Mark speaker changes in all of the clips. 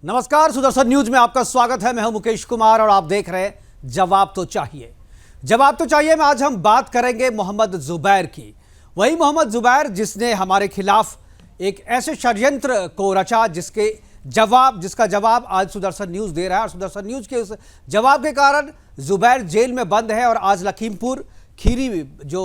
Speaker 1: नमस्कार, सुदर्शन न्यूज में आपका स्वागत है। मैं हूं मुकेश कुमार और आप देख रहे हैं जवाब तो चाहिए। जवाब तो चाहिए में आज हम बात करेंगे मोहम्मद जुबैर की। वही मोहम्मद जुबैर जिसने हमारे खिलाफ एक ऐसे षड्यंत्र को रचा जिसका जवाब आज सुदर्शन न्यूज दे रहा है। और सुदर्शन न्यूज के उस जवाब के कारण जुबैर जेल में बंद है और आज लखीमपुर खीरी जो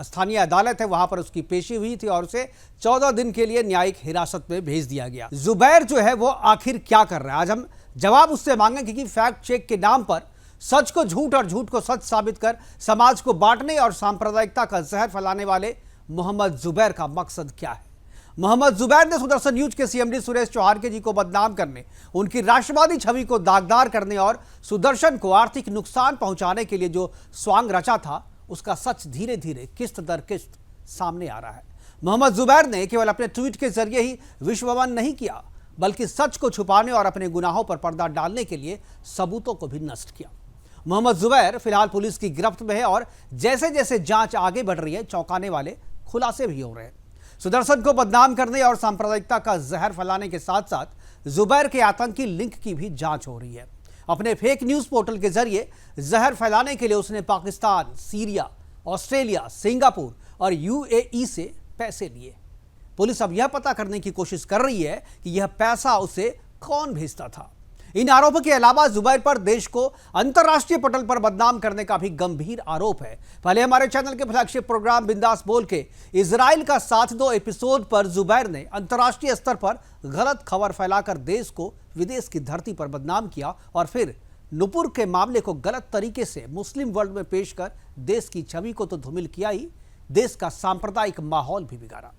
Speaker 1: स्थानीय अदालत है वहां पर उसकी पेशी हुई थी और उसे 14 दिन के लिए न्यायिक हिरासत में भेज दिया गया। जुबैर जो है वो आखिर क्या कर रहा है, आज हम जवाब उससे मांगेंगे क्योंकि फैक्ट चेक के नाम पर सच को झूठ और झूठ को सच साबित कर समाज को बांटने और सांप्रदायिकता का जहर फैलाने वाले मोहम्मद जुबैर का मकसद क्या है। मोहम्मद जुबैर ने सुदर्शन न्यूज के सीएमडी सुरेश चौहान के जी को बदनाम करने, उनकी राष्ट्रवादी छवि को दागदार करने और सुदर्शन को आर्थिक नुकसान पहुंचाने के लिए जो स्वांग रचा था उसका सच धीरे धीरे किस्त दर किस्त सामने आ रहा है। मोहम्मद जुबैर ने केवल अपने ट्वीट के जरिए ही विश्ववन नहीं किया बल्कि सच को छुपाने और अपने गुनाहों पर पर्दा डालने के लिए सबूतों को भी नष्ट किया। मोहम्मद जुबैर फिलहाल पुलिस की गिरफ्त में है और जैसे जैसे जांच आगे बढ़ रही है चौंकाने वाले खुलासे भी हो रहे हैं। सुदर्शन को बदनाम करने और सांप्रदायिकता का जहर फैलाने के साथ साथ जुबैर के आतंकी लिंक की भी जांच हो रही है। अपने फेक न्यूज पोर्टल के जरिए जहर फैलाने के लिए उसने पाकिस्तान, सीरिया, ऑस्ट्रेलिया, सिंगापुर और यूएई से पैसे लिए। पुलिस अब यह पता करने की कोशिश कर रही है कि यह पैसा उसे कौन भेजता था। इन आरोपों के अलावा जुबैर पर देश को अंतर्राष्ट्रीय पटल पर बदनाम करने का भी गंभीर आरोप है। पहले हमारे चैनल के फ्लैगशिप प्रोग्राम बिंदास बोल के इजराइल का साथ दो एपिसोड पर जुबैर ने अंतर्राष्ट्रीय स्तर पर गलत खबर फैलाकर देश को विदेश की धरती पर बदनाम किया और फिर नुपुर के मामले को गलत तरीके से मुस्लिम वर्ल्ड में पेश कर देश की छवि को तो धूमिल किया ही, देश का सांप्रदायिक माहौल भी बिगाड़ा।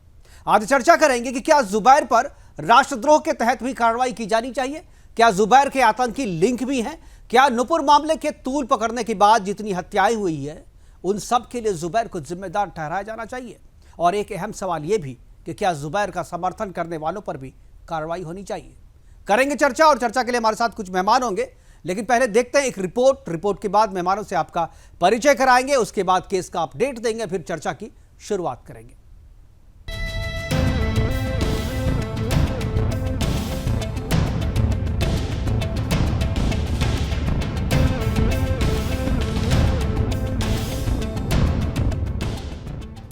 Speaker 1: आज चर्चा करेंगे कि क्या जुबैर पर राष्ट्रद्रोह के तहत भी कार्रवाई की जानी चाहिए, क्या जुबैर के आतंकी लिंक भी हैं, क्या नुपुर मामले के तूल पकड़ने के बाद जितनी हत्याएं हुई है उन सब के लिए जुबैर को जिम्मेदार ठहराया जाना चाहिए, और एक अहम सवाल यह भी कि क्या जुबैर का समर्थन करने वालों पर भी कार्रवाई होनी चाहिए। करेंगे चर्चा और चर्चा के लिए हमारे साथ कुछ मेहमान होंगे, लेकिन पहले देखते हैं एक रिपोर्ट के बाद मेहमानों से आपका परिचय कराएंगे, उसके बाद केस का अपडेट देंगे, फिर चर्चा की शुरुआत करेंगे।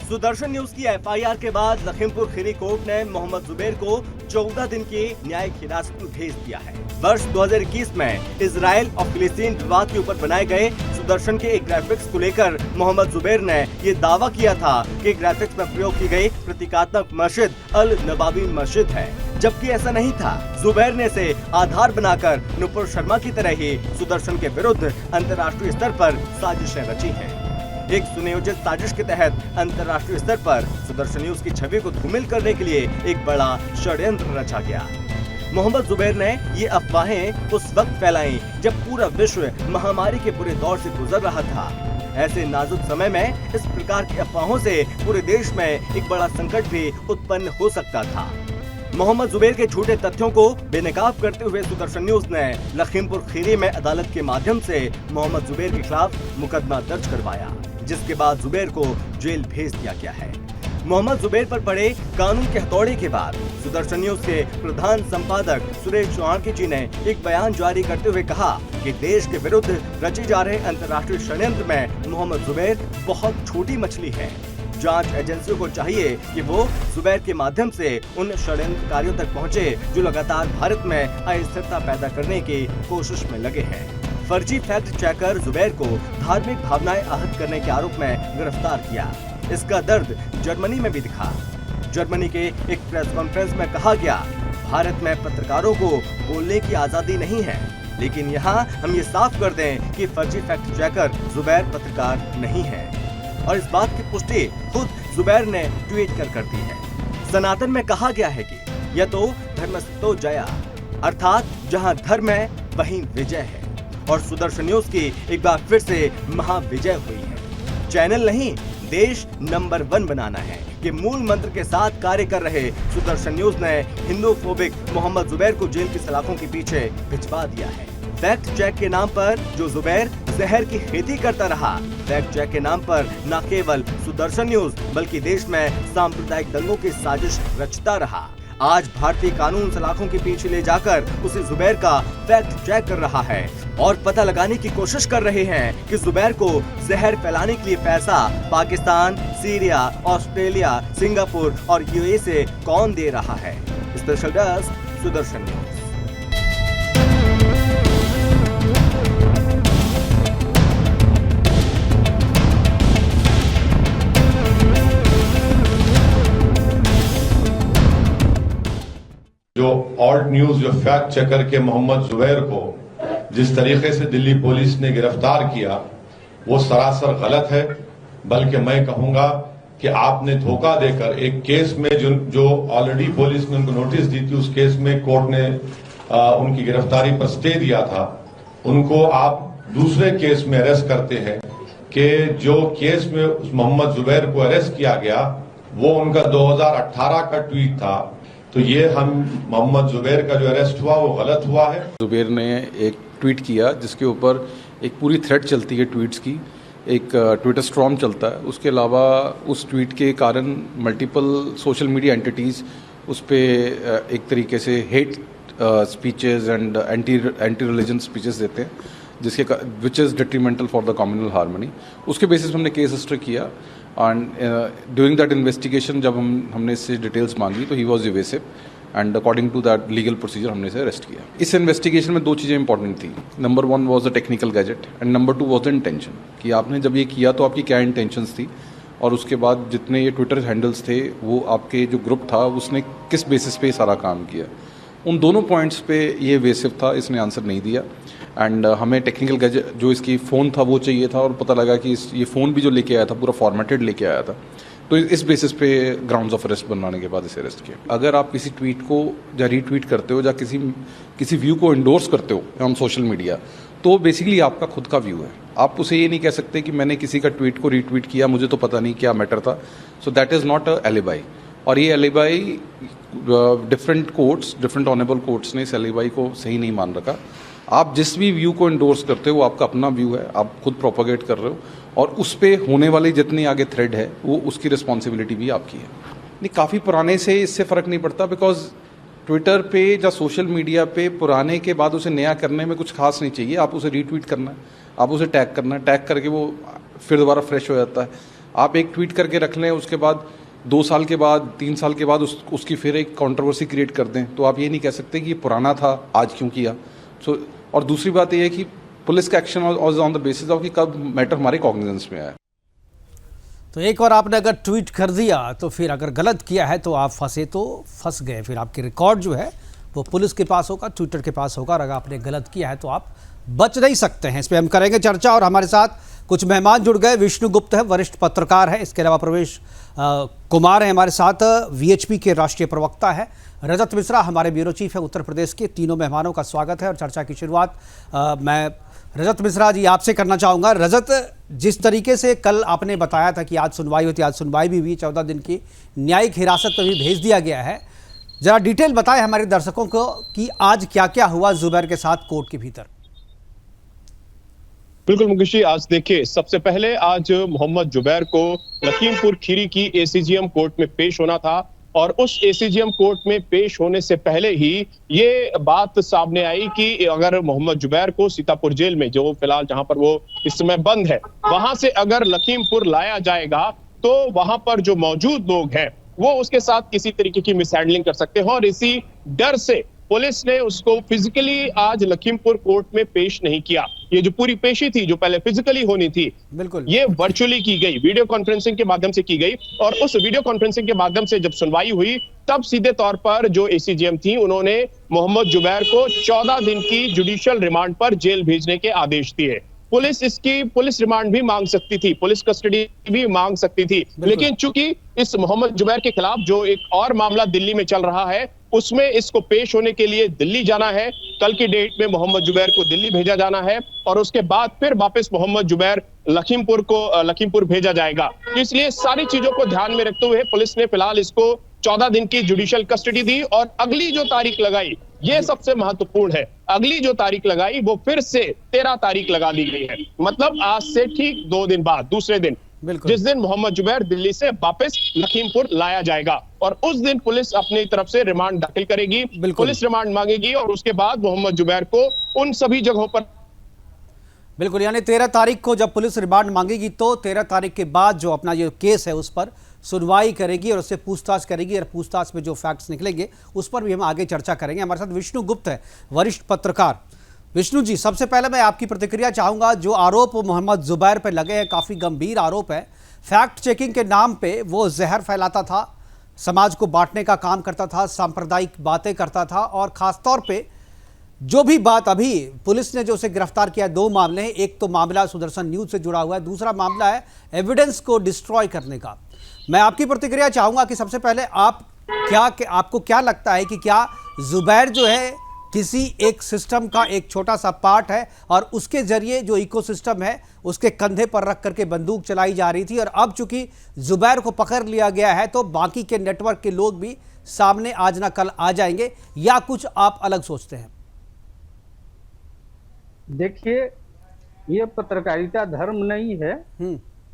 Speaker 2: सुदर्शन न्यूज की एफआईआर के बाद लखीमपुर खीरी कोर्ट ने मोहम्मद जुबैर को 14 दिन की न्यायिक हिरासत में भेज दिया है। वर्ष 2021 में इजराइल और फिलिस्तीन विवाद के ऊपर बनाए गए सुदर्शन के एक ग्राफिक्स को लेकर मोहम्मद जुबैर ने ये दावा किया था कि ग्राफिक्स में प्रयोग की गई प्रतीकात्मक मस्जिद अल नबावी मस्जिद है, जबकि ऐसा नहीं था। जुबैर ने इसे आधार बनाकर नुपुर शर्मा की तरह ही सुदर्शन के विरुद्ध अंतर्राष्ट्रीय स्तर पर साजिशें रची हैं। एक सुनियोजित साजिश के तहत अंतर्राष्ट्रीय स्तर पर सुदर्शन न्यूज की छवि को धूमिल करने के लिए एक बड़ा षड्यंत्र रचा गया। मोहम्मद जुबैर ने ये अफवाहें उस वक्त फैलाई जब पूरा विश्व महामारी के बुरे दौर से गुजर रहा था। ऐसे नाजुक समय में इस प्रकार की अफवाहों से पूरे देश में एक बड़ा संकट भी उत्पन्न हो सकता था। मोहम्मद जुबैर के झूठे तथ्यों को बेनकाब करते हुए सुदर्शन न्यूज ने लखीमपुर खीरी में अदालत के माध्यम से मोहम्मद जुबैर के खिलाफ मुकदमा दर्ज करवाया, जिसके बाद जुबैर को जेल भेज दिया गया है। मोहम्मद जुबैर पर पड़े कानून के हथौड़े के बाद सुदर्शन न्यूज के प्रधान संपादक सुरेश चौहान जी ने एक बयान जारी करते हुए कहा कि देश के विरुद्ध रचे जा रहे अंतर्राष्ट्रीय षड्यंत्र में मोहम्मद जुबैर बहुत छोटी मछली है। जांच एजेंसियों को चाहिए कि वो जुबैर के माध्यम से उन षड्यंत्रकारियों तक पहुंचे जो लगातार भारत में अस्थिरता पैदा करने की कोशिश में लगे हैं। फर्जी फैक्ट चेकर जुबैर को धार्मिक भावनाएं आहत करने के आरोप में गिरफ्तार किया। इसका दर्द जर्मनी में भी दिखा। जर्मनी के एक प्रेस कॉन्फ्रेंस में कहा गया, भारत में पत्रकारों को बोलने की आजादी नहीं है, लेकिन यहाँ हम ये साफ कर दें कि फर्जी फैक्ट चेकर जुबैर पत्रकार नहीं है। और इस बात की पुष्टि खुद जुबैर ने ट्वीट कर दी है। सनातन में कहा गया है कि यह तो धर्मस्तो जया, अर्थात जहां धर्म है वहीं विजय है। और सुदर्शन न्यूज की एक बार फिर से महाविजय हुई है। चैनल नहीं, देश नंबर 1 बनाना है कि मूल मंत्र के साथ कार्य कर रहे सुदर्शन न्यूज ने हिंदूफोबिक मोहम्मद जुबैर को जेल की सलाखों के पीछे भिजवा दिया है। फैक्ट चेक के नाम पर जो जुबैर जहर की खेती करता रहा, फैक्ट चेक के नाम पर न केवल सुदर्शन न्यूज बल्कि देश में सांप्रदायिक दंगों की साजिश रचता रहा। आज भारतीय कानून सलाखों के पीछे ले जाकर उसे जुबैर का फैक्ट चेक कर रहा है और पता लगाने की कोशिश कर रहे हैं कि जुबैर को जहर फैलाने के लिए पैसा पाकिस्तान, सीरिया, ऑस्ट्रेलिया, सिंगापुर और यूएई से कौन दे रहा है। Special desk, Sudarshan news.
Speaker 3: जो ऑल्ट न्यूज जो फैक्ट चेकर के मोहम्मद जुबैर को जिस तरीके से दिल्ली पुलिस ने गिरफ्तार किया वो सरासर गलत है। बल्कि मैं कहूंगा कि आपने धोखा देकर एक केस में जो ऑलरेडी पुलिस ने उनको नोटिस दी थी, उस केस में कोर्ट ने उनकी गिरफ्तारी पर स्टे दिया था, उनको आप दूसरे केस में अरेस्ट करते हैं कि जो केस में उस मोहम्मद जुबैर को अरेस्ट किया गया वो उनका 2018 का ट्वीट था। तो ये हम मोहम्मद जुबैर का जो अरेस्ट हुआ वो गलत हुआ है।
Speaker 4: जुबैर ने एक ट्वीट किया जिसके ऊपर एक पूरी थ्रेड चलती है ट्वीट्स की, एक ट्विटर स्टॉर्म चलता है। उसके अलावा उस ट्वीट के कारण मल्टीपल सोशल मीडिया एंटिटीज़ उस पर एक तरीके से hate speeches and anti religion speeches देते हैं जिसके which is detrimental for the communal harmony. उसके बेसिस पे हमने केस रजिस्टर किया एंड ड्यूरिंग दैट इन्वेस्टिगेशन जब हमने इससे डिटेल्स मांगी तो he was evasive and according to that legal procedure हमने इसे अरेस्ट किया। इस इन्वेस्टिगेशन में दो चीज़ें इंपॉर्टेंट थी। Number 1 was the technical gadget and number 2 was the intention, कि आपने जब ये किया तो आपकी क्या इंटेंशंस थी और उसके बाद जितने ये ट्विटर हैंडल्स थे वो आपके जो ग्रुप था उसने किस बेसिस पे सारा काम किया। उन दोनों पॉइंट्स पे ये वेसिव था, इसने आंसर नहीं दिया एंड हमें टेक्निकल गैजेट जो इसकी फ़ोन था वो चाहिए था और पता लगा कि ये फ़ोन भी जो लेके आया था पूरा फॉर्मेटेड लेके आया था। तो इस बेसिस पे ग्राउंड्स ऑफ अरेस्ट बनाने के बाद इसे अरेस्ट किया। अगर आप किसी ट्वीट को या रीट्वीट करते हो या किसी व्यू को इंडोर्स करते हो ऑन सोशल मीडिया तो बेसिकली आपका खुद का व्यू है। आप उसे ये नहीं कह सकते कि मैंने किसी का ट्वीट को रीट्वीट किया, मुझे तो पता नहीं क्या मैटर था। So that is not a alibi. और ये एलिबाई डिफरेंट ऑनेबल कोर्ट्स ने इस एलिबाई को सही नहीं मान रखा। आप जिस भी व्यू को इंडोर्स करते हो वो आपका अपना व्यू है, आप खुद प्रोपोगेट कर रहे हो और उस पर होने वाली जितनी आगे थ्रेड है वो उसकी रिस्पॉन्सिबिलिटी भी आपकी है। नहीं, काफ़ी पुराने से इससे फ़र्क नहीं पड़ता बिकॉज ट्विटर पे या सोशल मीडिया पे पुराने के बाद उसे नया करने में कुछ खास नहीं चाहिए। आप उसे रीट्वीट करना है, आप उसे टैग करना है, टैग करके वो फिर दोबारा फ्रेश हो जाता है। आप एक ट्वीट करके रख लें, उसके बाद 2 साल के बाद 3 साल के बाद उसकी फिर एक कंट्रोवर्सी क्रिएट कर दें, तो आप ये नहीं कह सकते कि ये पुराना था आज क्यों किया। सो और दूसरी बात ये है कि पुलिस का action was on the basis of कि कब मैटर हमारे कॉग्निजेंस में आया।
Speaker 1: तो एक और आपने अगर ट्वीट कर दिया तो फिर अगर गलत किया है तो आप फंस गए। फिर आपके रिकॉर्ड जो है वो पुलिस के पास होगा, ट्विटर के पास होगा और अगर आपने गलत किया है तो आप बच नहीं सकते हैं। इस पर हम करेंगे चर्चा और हमारे साथ कुछ मेहमान जुड़ गए। विष्णु गुप्त है, वरिष्ठ पत्रकार है। इसके अलावा प्रवेश कुमार है हमारे साथ, वीएचपी के राष्ट्रीय प्रवक्ता है। रजत मिश्रा हमारे ब्यूरो चीफ है उत्तर प्रदेश के। तीनों मेहमानों का स्वागत है और चर्चा की शुरुआत मैं रजत मिश्रा जी आपसे करना चाहूँगा। रजत, जिस तरीके से कल आपने बताया था कि आज सुनवाई होती, आज सुनवाई भी हुई, 14 दिन की न्यायिक हिरासत में भी भेज दिया गया है। जरा डिटेल बताएं हमारे दर्शकों को कि आज क्या क्या हुआ जुबैर के साथ कोर्ट के भीतर।
Speaker 5: बिल्कुल मुकेश जी, आज देखिए सबसे पहले आज मोहम्मद जुबैर को लखीमपुर खीरी की एसीजीएम कोर्ट में पेश होना था और उस एसीजीएम कोर्ट में पेश होने से पहले ही ये बात सामने आई कि अगर मोहम्मद जुबैर को सीतापुर जेल में, जो फिलहाल जहां पर वो इस समय बंद है, वहां से अगर लखीमपुर लाया जाएगा तो वहां पर जो मौजूद लोग हैं वो उसके साथ किसी तरीके की मिसहैंडलिंग कर सकते हैं और इसी डर से पुलिस ने उसको फिजिकली आज लखीमपुर कोर्ट में पेश नहीं किया। ये जो पूरी पेशी थी जो पहले फिजिकली होनी थी, बिल्कुल ये वर्चुअली की गई, वीडियो कॉन्फ्रेंसिंग के माध्यम से की गई और उस वीडियो कॉन्फ्रेंसिंग के माध्यम से जब सुनवाई हुई तब सीधे तौर पर जो एसीजीएम थी उन्होंने मोहम्मद जुबैर को 14 दिन की जुडिशियल रिमांड पर जेल भेजने के आदेश दिए। पुलिस रिमांड भी मांग सकती थी, पुलिस कस्टडी भी मांग सकती थी, लेकिन चूंकि इस मोहम्मद जुबैर के खिलाफ जो एक और मामला दिल्ली में चल रहा है उसमें इसको पेश होने के लिए दिल्ली जाना है। कल की डेट में मोहम्मद जुबैर को दिल्ली भेजा जाना है और उसके बाद फिर वापस मोहम्मद जुबैर लखीमपुर भेजा जाएगा। इसलिए सारी चीजों को ध्यान में रखते हुए पुलिस ने फिलहाल इसको 14 दिन की जुडिशियल कस्टडी दी और अगली जो तारीख लगाई, ये सबसे महत्वपूर्ण है, अगली जो तारीख लगाई वो फिर से 13 तारीख लगा दी गई है। मतलब आज से ठीक 2 दिन बाद दूसरे दिन
Speaker 1: बिल्कुल।
Speaker 5: जिस दिन मोहम्मद जुबैर दिल्ली से वापस लखीमपुर लाया जाएगा और उस दिन पुलिस अपनी तरफ से रिमांड दाखिल करेगी, पुलिस रिमांड मांगेगी और उसके बाद मोहम्मद जुबैर को उन सभी जगहों पर
Speaker 1: बिल्कुल, यानी 13 तारीख को जब पुलिस रिमांड मांगेगी तो 13 तारीख के बाद जो अपना ये केस है उस पर सुनवाई करेगी और उससे पूछताछ करेगी और पूछताछ में जो फैक्ट्स निकलेंगे उस पर भी हम आगे चर्चा करेंगे। हमारे साथ विष्णु गुप्त है, वरिष्ठ पत्रकार। विष्णु जी, सबसे पहले मैं आपकी प्रतिक्रिया चाहूंगा। जो आरोप मोहम्मद जुबैर पर लगे हैं काफ़ी गंभीर आरोप है। फैक्ट चेकिंग के नाम पे वो जहर फैलाता था, समाज को बांटने का काम करता था, सांप्रदायिक बातें करता था और ख़ासतौर पर जो भी बात अभी पुलिस ने जो उसे गिरफ्तार किया, 2 मामले हैं। एक तो मामला सुदर्शन न्यूज़ से जुड़ा हुआ है, दूसरा मामला है एविडेंस को डिस्ट्रॉय करने का। मैं आपकी प्रतिक्रिया चाहूंगा कि सबसे पहले आपको क्या लगता है कि क्या जुबैर जो है किसी एक सिस्टम का एक छोटा सा पार्ट है और उसके जरिए जो इकोसिस्टम है उसके कंधे पर रख करके बंदूक चलाई जा रही थी और अब चूंकि जुबैर को पकड़ लिया गया है तो बाकी के नेटवर्क के लोग भी सामने आज ना कल आ जाएंगे, या कुछ आप अलग सोचते हैं?
Speaker 6: देखिए, ये पत्रकारिता धर्म नहीं है,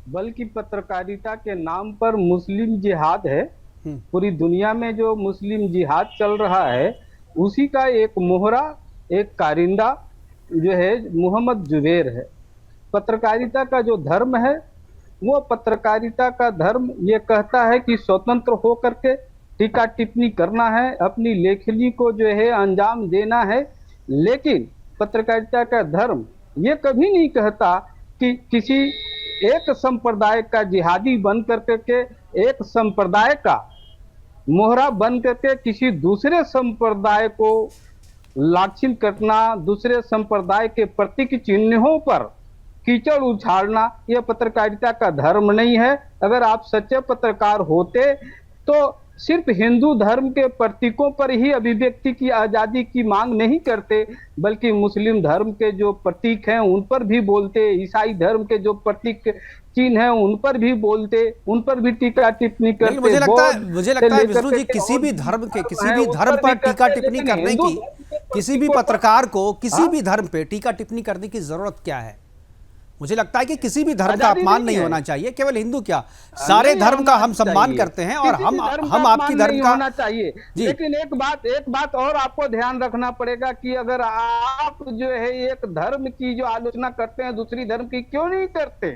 Speaker 6: बल्कि पत्रकारिता के नाम पर मुस्लिम जिहाद है। पूरी दुनिया में जो मुस्लिम जिहाद चल रहा है उसी का एक मोहरा, एक कारिंदा जो है मोहम्मद जुबैर है। पत्रकारिता का जो धर्म है वो पत्रकारिता का धर्म ये कहता है कि स्वतंत्र होकर के टीका टिप्पणी करना है, अपनी लेखनी को जो है अंजाम देना है। लेकिन पत्रकारिता का धर्म ये कभी नहीं कहता कि किसी एक संप्रदाय का जिहादी बन करके एक संप्रदाय का मोहरा बन करके किसी दूसरे संप्रदाय को लाछित करना, दूसरे संप्रदाय के प्रतीक चिन्हों पर कीचड़ उछालना, यह पत्रकारिता का धर्म नहीं है। अगर आप सच्चे पत्रकार होते तो सिर्फ हिंदू धर्म के प्रतीकों पर ही अभिव्यक्ति की आज़ादी की मांग नहीं करते, बल्कि मुस्लिम धर्म के जो प्रतीक हैं उन पर भी बोलते, ईसाई धर्म के जो प्रतीक चिन्ह हैं उन पर भी बोलते, उन पर भी टीका टिप्पणी करते।
Speaker 1: मुझे लगता है विष्णु जी, किसी भी धर्म पर टीका टिप्पणी करने की, किसी भी पत्रकार को किसी भी धर्म पे टीका टिप्पणी करने की जरूरत क्या है? मुझे लगता है कि किसी भी धर्म का अपमान नहीं होना चाहिए, केवल हिंदू क्या, सारे धर्म का हम सम्मान करते हैं और हम आपकी धर्म का
Speaker 6: होना चाहिए। लेकिन एक बात और आपको ध्यान रखना पड़ेगा कि अगर आप जो है एक धर्म की जो आलोचना करते हैं दूसरी धर्म की क्यों नहीं करते?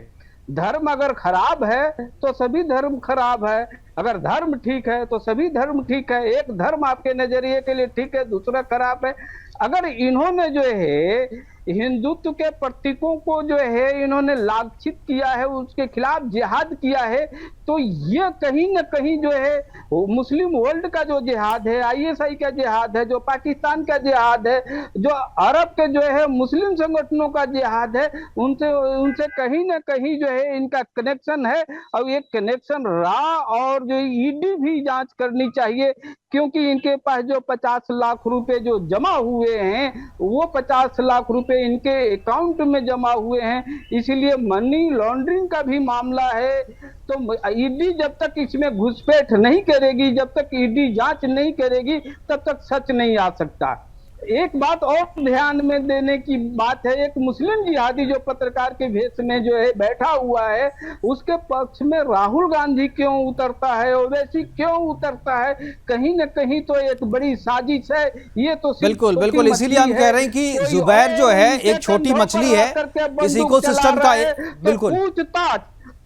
Speaker 6: धर्म अगर खराब है तो सभी धर्म खराब है, अगर धर्म ठीक है तो सभी धर्म ठीक है। एक धर्म आपके नजरिए के लिए ठीक है, दूसरा खराब है। अगर इन्होंने जो है हिंदुत्व के प्रतीकों को जो है इन्होंने लांछित किया है, उसके खिलाफ जिहाद किया है, तो ये कहीं न कहीं जो है मुस्लिम वर्ल्ड का जो जिहाद है, आईएसआई का जिहाद है, जो पाकिस्तान का जिहाद है, जो अरब के जो है मुस्लिम संगठनों का जिहाद है, उनसे कहीं न कहीं जो है इनका कनेक्शन है। और ये कनेक्शन रहा और जो ईडी भी जांच करनी चाहिए, क्योंकि इनके पास जो 50 लाख रुपए जो जमा हुए हैं वो 50 लाख रुपए इनके अकाउंट में जमा हुए हैं, इसलिए मनी लॉन्ड्रिंग का भी मामला है। तो ईडी जब तक इसमें घुसपैठ नहीं करेगी, जब तक ईडी जांच नहीं करेगी, तब तक सच नहीं आ सकता। एक बात और ध्यान में देने की बात है, एक मुस्लिम जिहादी जो पत्रकार के भेष में जो है बैठा हुआ है, उसके पक्ष में राहुल गांधी क्यों उतरता है, ओवैसी क्यों उतरता है? कहीं न कहीं तो एक बड़ी साजिश है। ये तो
Speaker 1: बिल्कुल इसीलिए हम कह रहे हैं कि जुबैर जो है एक छोटी मछली है इस इकोसिस्टम का। बिल्कुल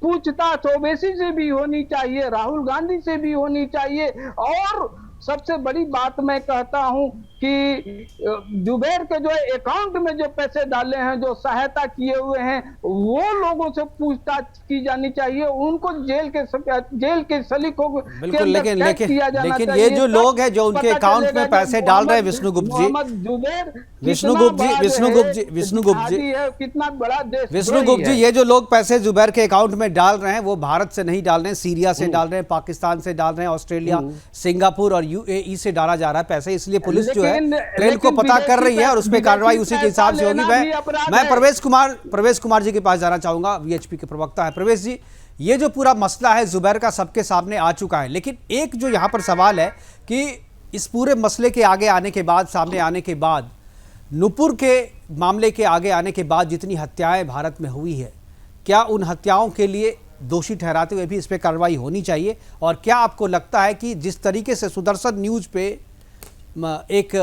Speaker 6: पूछताछ ओवैसी से भी होनी चाहिए, राहुल गांधी से भी होनी चाहिए। और सबसे बड़ी बात मैं कहता हूं कि जुबैर के जो अकाउंट में जो पैसे डाले हैं, जो सहायता किए हुए हैं, वो लोगों से पूछताछ की जानी चाहिए, उनको जेल के सलीकों
Speaker 1: बिल्कुल। लेकिन ये जो लोग हैं जो उनके अकाउंट में पैसे डाल रहे हैं, विष्णु गुप्त जी,
Speaker 6: कितना बड़ा देश,
Speaker 1: विष्णु गुप्त जी, ये जो लोग पैसे जुबैर के अकाउंट में डाल रहे हैं वो भारत से नहीं डाल रहे हैं, सीरिया से डाल रहे हैं, पाकिस्तान से डाल रहे हैं, ऑस्ट्रेलिया, सिंगापुर और यूएई से डाला जा रहा है पैसे। इसलिए पुलिस जो है ट्रेल को पता कर रही है और उस पर कार्रवाई उसी के हिसाब से होगी। मैं प्रवेश कुमार जी के पास जाना चाहूंगा, वीएचपी के प्रवक्ता है। प्रवेश जी, ये जो पूरा मसला है जुबैर का सबके सामने आ चुका है, लेकिन एक जो यहाँ पर सवाल है कि इस पूरे मसले के आगे आने के बाद, सामने आने के बाद, नुपुर के मामले के आगे आने के बाद जितनी हत्याएं भारत में हुई है, क्या उन हत्याओं के लिए दोषी ठहराते हुए भी इस पर कार्रवाई होनी चाहिए? और क्या आपको लगता है कि जिस तरीके से सुदर्शन न्यूज़ पे एक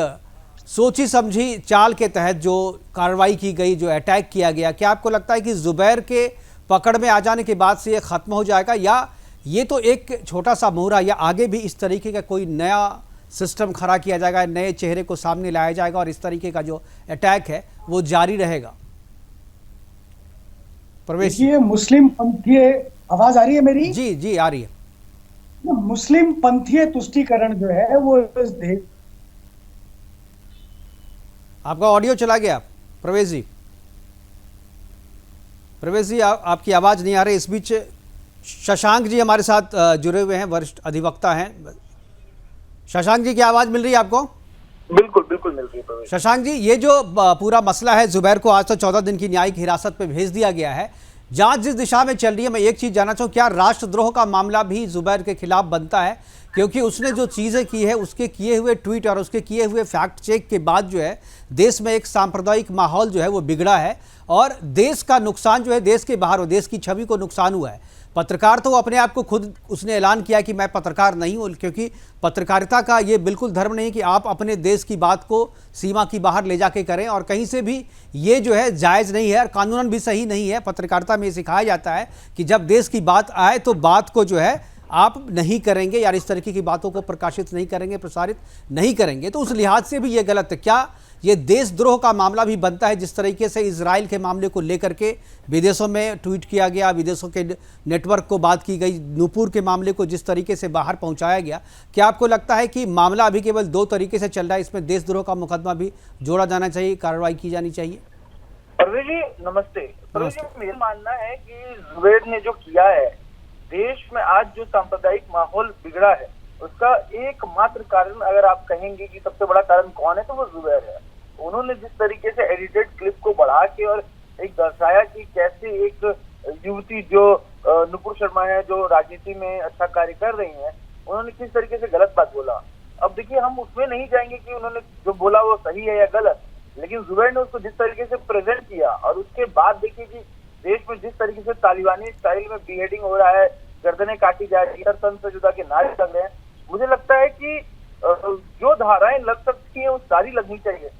Speaker 1: सोची समझी चाल के तहत जो कार्रवाई की गई, जो अटैक किया गया, क्या आपको लगता है कि जुबैर के पकड़ में आ जाने के बाद से ये ख़त्म हो जाएगा, या ये तो एक छोटा सा मोहरा, या आगे भी इस तरीके का कोई नया सिस्टम खड़ा किया जाएगा, नए चेहरे को सामने लाया जाएगा और इस तरीके का जो अटैक है वो जारी रहेगा? प्रवेश,
Speaker 7: ये मुस्लिम पंथीय, आवाज आ रही है मेरी?
Speaker 1: जी जी आ रही है।
Speaker 7: मुस्लिम पंथीय तुष्टीकरण जो है वो इस देश,
Speaker 1: आपका ऑडियो चला गया प्रवेश जी। प्रवेश जी आपकी आवाज नहीं आ रही। इस बीच शशांक जी हमारे साथ जुड़े हुए हैं, वरिष्ठ अधिवक्ता हैं। शशांक जी, क्या आवाज मिल रही है आपको?
Speaker 8: बिल्कुल बिल्कुल मिल रही है।
Speaker 1: शशांक जी, ये जो पूरा मसला है, जुबैर को आज तो 14 दिन की न्यायिक हिरासत पे भेज दिया गया है, जांच जिस दिशा में चल रही है, मैं एक चीज जानना चाहूँ, क्या राष्ट्रद्रोह का मामला भी जुबैर के खिलाफ बनता है? क्योंकि उसने जो चीज़ें की है, उसके किए हुए ट्वीट और उसके किए हुए फैक्ट चेक के बाद जो है देश में एक सांप्रदायिक माहौल जो है वो बिगड़ा है और देश का नुकसान जो है देश के बाहर हो, देश की छवि को नुकसान हुआ है। पत्रकार तो अपने आप को खुद उसने ऐलान किया कि मैं पत्रकार नहीं हूँ, क्योंकि पत्रकारिता का ये बिल्कुल धर्म नहीं कि आप अपने देश की बात को सीमा की बाहर ले जाके करें, और कहीं से भी ये जो है जायज़ नहीं है और कानूनन भी सही नहीं है। पत्रकारिता में सिखाया जाता है कि जब देश की बात आए तो बात को जो है आप नहीं करेंगे, यार इस तरीके की बातों को प्रकाशित नहीं करेंगे, प्रसारित नहीं करेंगे, तो उस लिहाज से भी ये गलत है। क्या ये देशद्रोह का मामला भी बनता है? जिस तरीके से इजराइल के मामले को लेकर के विदेशों में ट्वीट किया गया, विदेशों के नेटवर्क को बात की गई, नूपुर के मामले को जिस तरीके से बाहर पहुंचाया गया, क्या आपको लगता है कि मामला अभी केवल दो तरीके से चल रहा है, इसमें देशद्रोह का मुकदमा भी जोड़ा जाना चाहिए, कार्रवाई की जानी चाहिए?
Speaker 8: परवेज जी नमस्ते। परवेज जी, मेरा मानना है कि जुबैर ने जो किया है, देश में आज जो सांप्रदायिक माहौल बिगड़ा है, उसका एकमात्र कारण अगर आप कहेंगे कि सबसे बड़ा कारण कौन है, तो वो जुबैर है। उन्होंने जिस तरीके से एडिटेड क्लिप को बढ़ा के और एक दर्शाया कि कैसे एक युवती जो नुपुर शर्मा है, जो राजनीति में अच्छा कार्य कर रही है, उन्होंने किस तरीके से गलत बात बोला। अब देखिए, हम उसमें नहीं जाएंगे कि उन्होंने जो बोला वो सही है या गलत, लेकिन जुबैर ने उसको जिस तरीके से प्रेजेंट किया और उसके बाद देखिए कि देश में जिस तरीके से तालिबानी स्टाइल में बीहेडिंग हो रहा है, गर्दनें काटी जा रही है, तन से जुदा के नारे लग रहे हैं, मुझे लगता है कि जो धाराएं लग सकती है वो सारी लगनी चाहिए।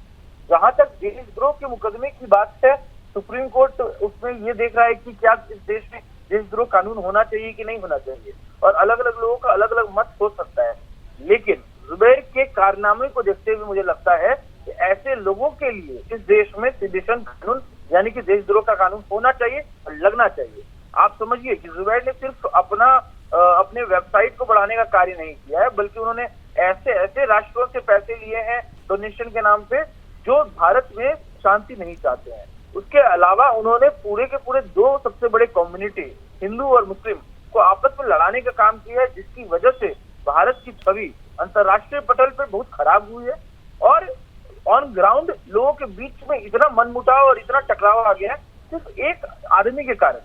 Speaker 8: जहां तक देशद्रोह के मुकदमे की बात है, सुप्रीम कोर्ट उसमें ये देख रहा है कि क्या इस देश में देशद्रोह कानून होना चाहिए कि नहीं होना चाहिए, और अलग अलग लोगों का अलग अलग मत हो सकता है। लेकिन जुबैर के कारनामे को देखते हुए मुझे लगता है कि ऐसे लोगों के लिए इस देश में सेडिशन कानून यानी कि देशद्रोह का कानून होना चाहिए और लगना चाहिए। आप समझिए कि जुबैर ने सिर्फ अपने वेबसाइट को बढ़ाने का कार्य नहीं किया है, बल्कि उन्होंने ऐसे ऐसे राष्ट्रों से पैसे लिए हैं डोनेशन के नाम पे जो भारत में शांति नहीं चाहते हैं। उसके अलावा उन्होंने पूरे के पूरे दो सबसे बड़े कम्युनिटी, हिंदू और मुस्लिम, को आपस में लड़ाने का काम किया है, जिसकी वजह से भारत की छवि अंतर्राष्ट्रीय पटल पर बहुत खराब हुई है और ऑन ग्राउंड लोगों के बीच में इतना मनमुटाव और इतना टकराव आ गया है सिर्फ एक आदमी के कारण।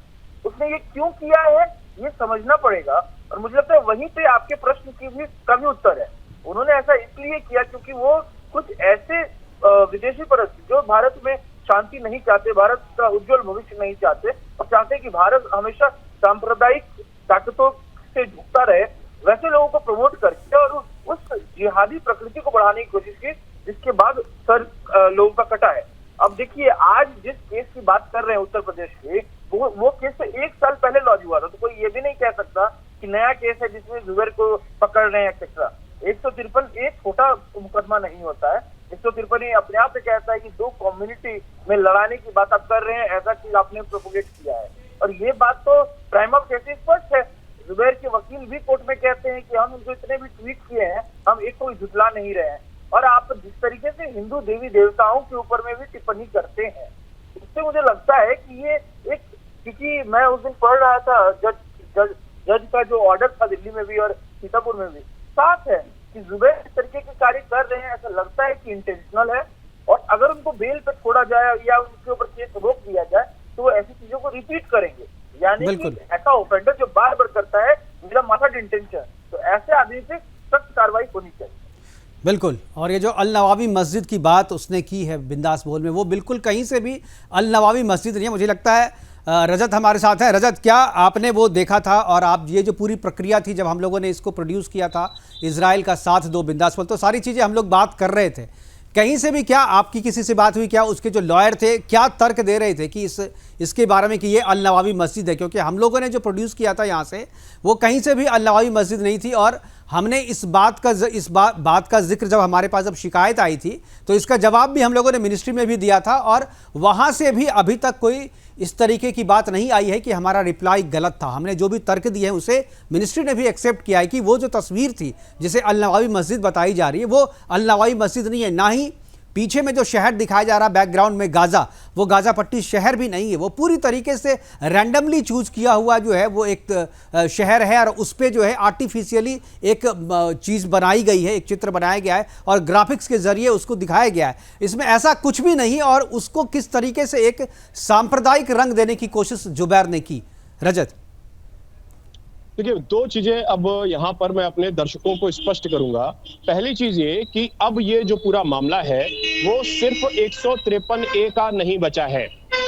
Speaker 8: उसने ये क्यों किया है ये समझना पड़ेगा, और मुझे लगता है वहीं पे आपके प्रश्न की भी उत्तर है। उन्होंने ऐसा इसलिए किया क्योंकि वो कुछ ऐसे विदेशी परस्त जो भारत में शांति नहीं चाहते, भारत का उज्जवल भविष्य नहीं चाहते और चाहते कि भारत हमेशा सांप्रदायिक ताकतों से झुकता रहे, वैसे लोगों को प्रमोट करके और उस जिहादी प्रकृति को बढ़ाने की कोशिश की, जिसके बाद सर लोगों का कटा है। अब देखिए, आज जिस केस की बात कर रहे हैं उत्तर प्रदेश के, वो केस तो 1 साल पहले लॉन्च हुआ था, तो कोई ये भी नहीं कह सकता कि नया केस है जिसमें जुबैर को पकड़ रहे हैं एक्सेट्रा। 153 एक छोटा मुकदमा नहीं होता है। 153 ये अपने आप से कहता है कि दो कम्युनिटी में लड़ाने की बात आप कर रहे हैं, ऐसा चीज आपने प्रोपोगेट किया है, और ये बात तो प्राइम ऑफ केस स्पष्ट है। जुबैर के वकील भी कोर्ट में कहते हैं कि हम उनको इतने भी ट्वीट किए हैं, हम एक को झुठला नहीं रहे हैं, और आप जिस तरीके से हिंदू देवी देवताओं के ऊपर में भी टिप्पणी करते हैं, इससे मुझे लगता है कि ये एक, क्योंकि मैं उस दिन पढ़ रहा था जज का जो ऑर्डर था दिल्ली में भी और सीतापुर में भी, साफ है कि जुबैर इस तरीके के कार्य कर रहे हैं, ऐसा लगता है कि इंटेंशनल है, और अगर उनको बेल पे छोड़ा जाए या उनके ऊपर केस रोक दिया जाए तो वो ऐसी चीजों को रिपीट करेंगे, यानी कि ऐसा ऑफेंडर जो बार बार करता है, मेरा मसड इंटेंशन, तो ऐसे आदमी पे सख्त कार्रवाई होनी चाहिए।
Speaker 1: बिल्कुल, और ये जो अल नवावी मस्जिद की बात उसने की है बिंदास बोल में, वो बिल्कुल कहीं से भी अल नवावी मस्जिद नहीं है। मुझे लगता है रजत हमारे साथ है। रजत, क्या आपने वो देखा था और आप ये जो पूरी प्रक्रिया थी जब हम लोगों ने इसको प्रोड्यूस किया था, इजराइल का साथ दो बिंदास, तो सारी चीज़ें हम लोग बात कर रहे थे, कहीं से भी क्या आपकी किसी से बात हुई? क्या उसके जो लॉयर थे क्या तर्क दे रहे थे कि इसके बारे में कि ये अल नवावी मस्जिद है? क्योंकि हम लोगों ने जो प्रोड्यूस किया था यहाँ से वो कहीं से भी अल नवावी मस्जिद नहीं थी, और हमने इस बात का जिक्र जब हमारे पास जब शिकायत आई थी तो इसका जवाब भी हम लोगों ने मिनिस्ट्री में भी दिया था, और वहाँ से भी अभी तक कोई इस तरीके की बात नहीं आई है कि हमारा रिप्लाई गलत था। हमने जो भी तर्क दिए हैं उसे मिनिस्ट्री ने भी एक्सेप्ट किया है कि वो जो तस्वीर थी जिसे अल नवावी मस्जिद बताई जा रही है वो अल नवावी मस्जिद नहीं है, ना ही पीछे में जो शहर दिखाया जा रहा है बैकग्राउंड में गाजा, वो गाजा पट्टी शहर भी नहीं है, वो पूरी तरीके से रैंडमली चूज किया हुआ जो है वो एक शहर है, और उस पर जो है आर्टिफिशियली एक चीज़ बनाई गई है, एक चित्र बनाया गया है और ग्राफिक्स के जरिए उसको दिखाया गया है। इसमें ऐसा कुछ भी नहीं, और उसको किस तरीके से एक सांप्रदायिक रंग देने की कोशिश जुबैर ने की। रजत,
Speaker 5: देखिए, दो चीजें अब यहाँ पर मैं अपने दर्शकों को स्पष्ट करूंगा। पहली चीज ये कि अब ये जो पूरा मामला है वो सिर्फ 153A का नहीं बचा है।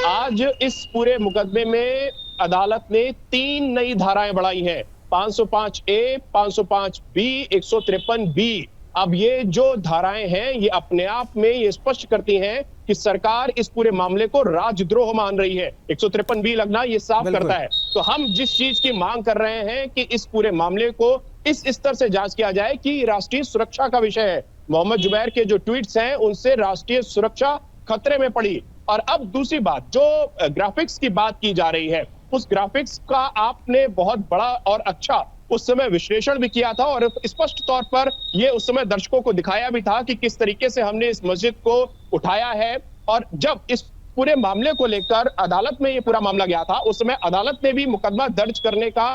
Speaker 5: आज इस पूरे मुकदमे में अदालत ने 3 नई धाराएं बढ़ाई हैं, 505A, 505B, 153B। अब ये जो धाराएं हैं ये अपने आप में ये स्पष्ट करती हैं कि सरकार इस पूरे मामले को राजद्रोह मान रही है। 153B लगना ये साफ करता है। तो हम जिस चीज की मांग कर रहे हैं कि इस पूरे मामले को इस स्तर से जांच किया जाए कि राष्ट्रीय सुरक्षा का विषय है। मोहम्मद जुबैर के जो ट्वीट्स हैं उनसे राष्ट्रीय सुरक्षा खतरे में पड़ी। और अब दूसरी बात, जो ग्राफिक्स की बात की जा रही है, उस ग्राफिक्स का आपने बहुत बड़ा और अच्छा उस समय विश्लेषण भी किया था, और स्पष्ट तौर पर ये उस समय दर्शकों को दिखाया भी था कि किस तरीके से हमने इस मस्जिद को उठाया है। और जब इस पूरे मामले को लेकर अदालत में ये पूरा मामला गया था, उस समय अदालत ने भी मुकदमा दर्ज करने का